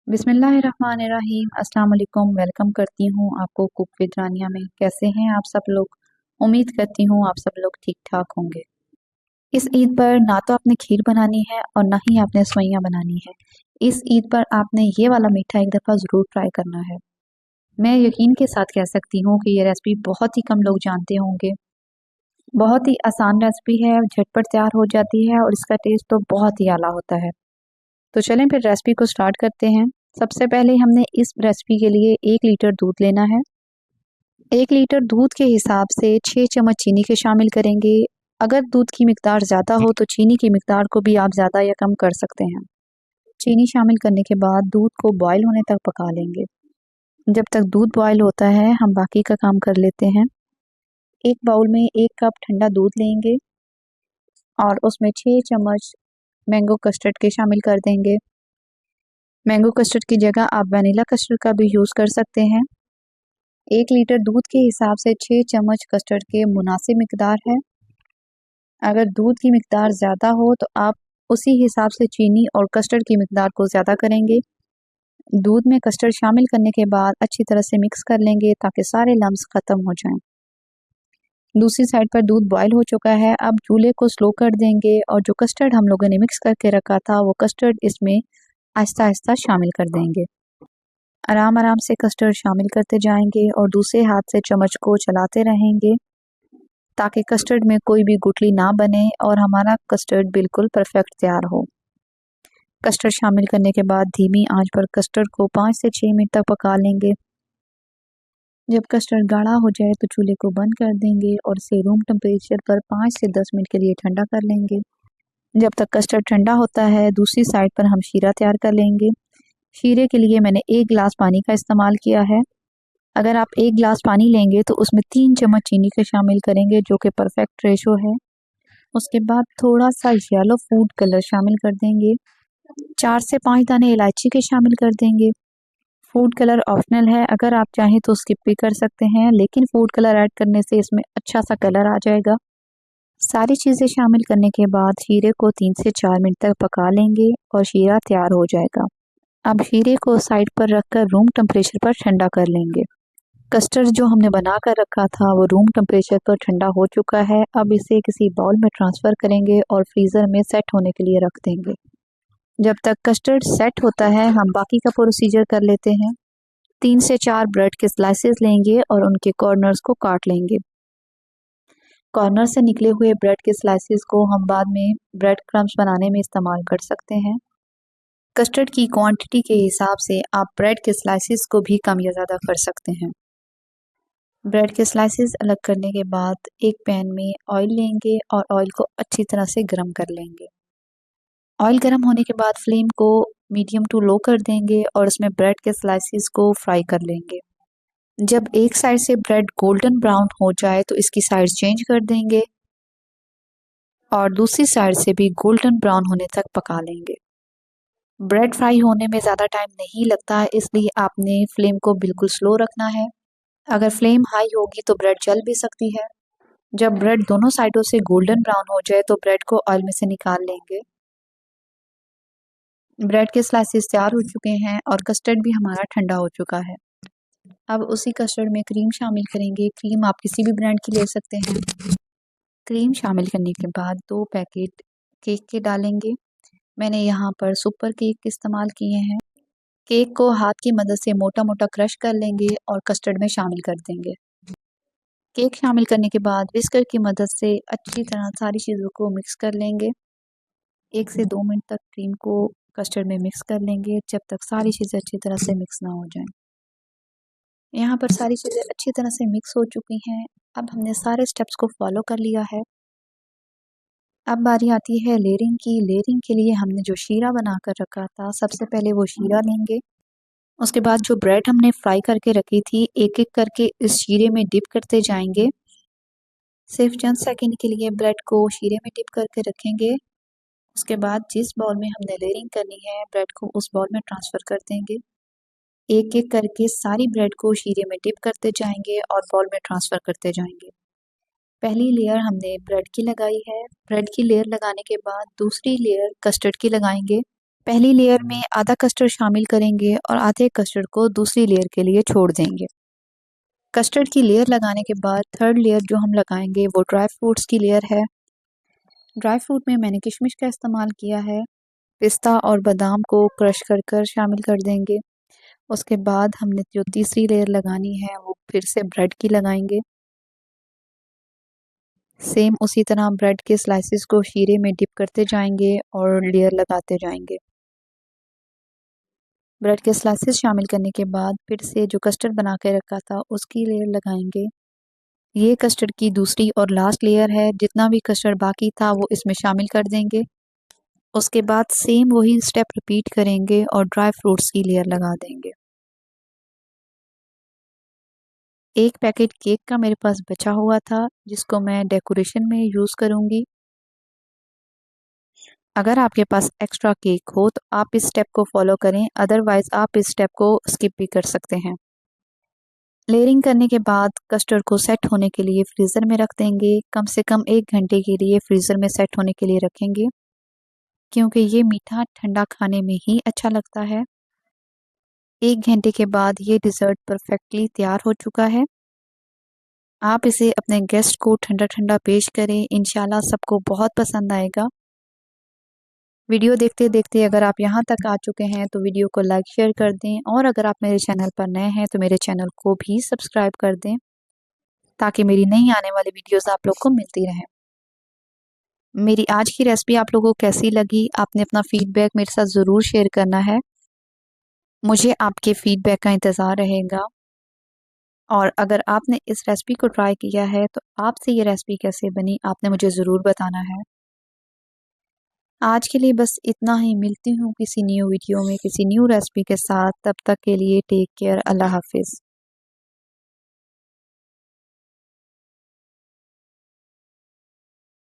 बिस्मिल्लाहिर्रहमानिर्रहीम। अस्सलाम वालेकुम। वेलकम करती हूँ आपको कुक विद रानिया में। कैसे हैं आप सब लोग? उम्मीद करती हूँ आप सब लोग ठीक ठाक होंगे। इस ईद पर ना तो आपने खीर बनानी है और ना ही आपने सवैयाँ बनानी है। इस ईद पर आपने ये वाला मीठा एक दफ़ा ज़रूर ट्राई करना है। मैं यकीन के साथ कह सकती हूँ कि ये रेसिपी बहुत ही कम लोग जानते होंगे। बहुत ही आसान रेसिपी है, झटपट तैयार हो जाती है और इसका टेस्ट तो बहुत ही आला होता है। तो चलें फिर रेसिपी को स्टार्ट करते हैं। सबसे पहले हमने इस रेसिपी के लिए 1 लीटर दूध लेना है। 1 लीटर दूध के हिसाब से 6 चम्मच चीनी के शामिल करेंगे। अगर दूध की मिकदार ज़्यादा हो तो चीनी की मिकदार को भी आप ज़्यादा या कम कर सकते हैं। चीनी शामिल करने के बाद दूध को बॉयल होने तक पका लेंगे। जब तक दूध बॉयल होता है हम बाकी का काम कर लेते हैं। एक बाउल में 1 कप ठंडा दूध लेंगे और उसमें 6 चम्मच मैंगो कस्टर्ड के शामिल कर देंगे। मैंगो कस्टर्ड की जगह आप वनीला कस्टर्ड का भी यूज़ कर सकते हैं। 1 लीटर दूध के हिसाब से 6 चम्मच कस्टर्ड के मुनासिब मिकदार है। अगर दूध की मिकदार ज़्यादा हो तो आप उसी हिसाब से चीनी और कस्टर्ड की मिकदार को ज़्यादा करेंगे। दूध में कस्टर्ड शामिल करने के बाद अच्छी तरह से मिक्स कर लेंगे ताकि सारे लम्स ख़त्म हो जाएं। दूसरी साइड पर दूध बॉयल हो चुका है। अब चूल्हे को स्लो कर देंगे और जो कस्टर्ड हम लोगों ने मिक्स करके रखा था वो कस्टर्ड इसमें आहिस्ता आहिस्ता शामिल कर देंगे। आराम आराम से कस्टर्ड शामिल करते जाएंगे और दूसरे हाथ से चम्मच को चलाते रहेंगे ताकि कस्टर्ड में कोई भी गुठली ना बने और हमारा कस्टर्ड बिल्कुल परफेक्ट तैयार हो। कस्टर्ड शामिल करने के बाद धीमी आंच पर कस्टर्ड को 5 से 6 मिनट तक पका लेंगे। जब कस्टर्ड गाढ़ा हो जाए तो चूल्हे को बंद कर देंगे और इसे रूम टेम्परेचर पर 5 से 10 मिनट के लिए ठंडा कर लेंगे। जब तक कस्टर्ड ठंडा होता है दूसरी साइड पर हम शीरा तैयार कर लेंगे। शीरे के लिए मैंने 1 गिलास पानी का इस्तेमाल किया है। अगर आप 1 गिलास पानी लेंगे तो उसमें 3 चम्मच चीनी के शामिल करेंगे जो कि परफेक्ट रेशो है। उसके बाद थोड़ा सा येलो फूड कलर शामिल कर देंगे। 4 से 5 दाने इलायची के शामिल कर देंगे। फूड कलर ऑप्शनल है, अगर आप चाहें तो स्किप भी कर सकते हैं, लेकिन फूड कलर ऐड करने से इसमें अच्छा सा कलर आ जाएगा। सारी चीज़ें शामिल करने के बाद शीरे को 3 से 4 मिनट तक पका लेंगे और शीरा तैयार हो जाएगा। अब शीरे को साइड पर रखकर रूम टेम्परेचर पर ठंडा कर लेंगे। कस्टर्ड जो हमने बना कर रखा था वो रूम टेम्परेचर पर ठंडा हो चुका है। अब इसे किसी बाउल में ट्रांसफ़र करेंगे और फ्रीज़र में सेट होने के लिए रख देंगे। जब तक कस्टर्ड सेट होता है हम बाकी का प्रोसीजर कर लेते हैं। 3 से 4 ब्रेड के स्लाइसेस लेंगे और उनके कॉर्नर्स को काट लेंगे। कॉर्नर से निकले हुए ब्रेड के स्लाइसेस को हम बाद में ब्रेड क्रम्स बनाने में इस्तेमाल कर सकते हैं। कस्टर्ड की क्वांटिटी के हिसाब से आप ब्रेड के स्लाइसेस को भी कम या ज़्यादा कर सकते हैं। ब्रेड के स्लाइसेस अलग करने के बाद एक पैन में ऑयल लेंगे और ऑयल को अच्छी तरह से गर्म कर लेंगे। ऑयल गर्म होने के बाद फ्लेम को मीडियम टू लो कर देंगे और उसमें ब्रेड के स्लाइसेस को फ्राई कर लेंगे। जब एक साइड से ब्रेड गोल्डन ब्राउन हो जाए तो इसकी साइड चेंज कर देंगे और दूसरी साइड से भी गोल्डन ब्राउन होने तक पका लेंगे। ब्रेड फ्राई होने में ज़्यादा टाइम नहीं लगता, इसलिए आपने फ्लेम को बिल्कुल स्लो रखना है। अगर फ्लेम हाई होगी तो ब्रेड जल भी सकती है। जब ब्रेड दोनों साइडों से गोल्डन ब्राउन हो जाए तो ब्रेड को ऑयल में से निकाल लेंगे। ब्रेड के स्लाइसेस तैयार हो चुके हैं और कस्टर्ड भी हमारा ठंडा हो चुका है। अब उसी कस्टर्ड में क्रीम शामिल करेंगे। क्रीम आप किसी भी ब्रांड की ले सकते हैं। क्रीम शामिल करने के बाद 2 पैकेट केक के डालेंगे। मैंने यहाँ पर सुपर केक इस्तेमाल किए हैं। केक को हाथ की मदद से मोटा मोटा क्रश कर लेंगे और कस्टर्ड में शामिल कर देंगे। केक शामिल करने के बाद विस्कर की मदद से अच्छी तरह सारी चीज़ों को मिक्स कर लेंगे। 1 से 2 मिनट तक क्रीम को कस्टर्ड में मिक्स कर लेंगे जब तक सारी चीज़ें अच्छी तरह से मिक्स ना हो जाएं। यहाँ पर सारी चीज़ें अच्छी तरह से मिक्स हो चुकी हैं। अब हमने सारे स्टेप्स को फॉलो कर लिया है। अब बारी आती है लेयरिंग की। लेयरिंग के लिए हमने जो शीरा बना कर रखा था, सबसे पहले वो शीरा लेंगे। उसके बाद जो ब्रेड हमने फ्राई करके रखी थी, एक एक करके इस शीरे में डिप करते जाएंगे। सिर्फ चंद सेकंड के लिए ब्रेड को शीरे में डिप करके रखेंगे। उसके बाद जिस बाउल में हमने लेयरिंग करनी है ब्रेड को उस बाउल में ट्रांसफ़र कर देंगे। एक एक करके सारी ब्रेड को शीरे में डिप करते जाएंगे और बाउल में ट्रांसफ़र करते जाएंगे। पहली लेयर हमने ब्रेड की लगाई है। ब्रेड की लेयर लगाने के बाद दूसरी लेयर कस्टर्ड की लगाएंगे। पहली लेयर में आधा कस्टर्ड शामिल करेंगे और आधे कस्टर्ड को दूसरी लेयर के लिए छोड़ देंगे। कस्टर्ड की लेयर लगाने के बाद थर्ड लेयर जो हम लगाएंगे वो ड्राई फ्रूट्स की लेयर है। ड्राई फ्रूट में मैंने किशमिश का इस्तेमाल किया है। पिस्ता और बादाम को क्रश कर कर शामिल कर देंगे। उसके बाद हमने जो तीसरी लेयर लगानी है वो फिर से ब्रेड की लगाएंगे। सेम उसी तरह ब्रेड के स्लाइसेस को शीरे में डिप करते जाएंगे और लेयर लगाते जाएंगे। ब्रेड के स्लाइसेस शामिल करने के बाद फिर से जो कस्टर्ड बना के रखा था उसकी लेयर लगाएंगे। ये कस्टर्ड की दूसरी और लास्ट लेयर है। जितना भी कस्टर्ड बाकी था वो इसमें शामिल कर देंगे। उसके बाद सेम वही स्टेप रिपीट करेंगे और ड्राई फ्रूट्स की लेयर लगा देंगे। एक पैकेट केक का मेरे पास बचा हुआ था जिसको मैं डेकोरेशन में यूज़ करूँगी। अगर आपके पास एक्स्ट्रा केक हो तो आप इस स्टेप को फॉलो करें, अदरवाइज़ आप इस स्टेप को स्किप भी कर सकते हैं। लेयरिंग करने के बाद कस्टर्ड को सेट होने के लिए फ्रीज़र में रख देंगे। कम से कम 1 घंटे के लिए फ्रीज़र में सेट होने के लिए रखेंगे, क्योंकि ये मीठा ठंडा खाने में ही अच्छा लगता है। 1 घंटे के बाद ये डिज़र्ट परफेक्टली तैयार हो चुका है। आप इसे अपने गेस्ट को ठंडा ठंडा पेश करें, इंशाल्लाह सबको बहुत पसंद आएगा। वीडियो देखते देखते अगर आप यहाँ तक आ चुके हैं तो वीडियो को लाइक शेयर कर दें, और अगर आप मेरे चैनल पर नए हैं तो मेरे चैनल को भी सब्सक्राइब कर दें ताकि मेरी नई आने वाली वीडियोस आप लोग को मिलती रहें। मेरी आज की रेसिपी आप लोगों को कैसी लगी, आपने अपना फीडबैक मेरे साथ ज़रूर शेयर करना है। मुझे आपके फीडबैक का इंतज़ार रहेगा। और अगर आपने इस रेसिपी को ट्राई किया है तो आपसे ये रेसिपी कैसे बनी आपने मुझे ज़रूर बताना है। आज के लिए बस इतना ही। मिलती हूँ किसी न्यू वीडियो में किसी न्यू रेसिपी के साथ। तब तक के लिए टेक केयर। अल्लाह हाफिज़।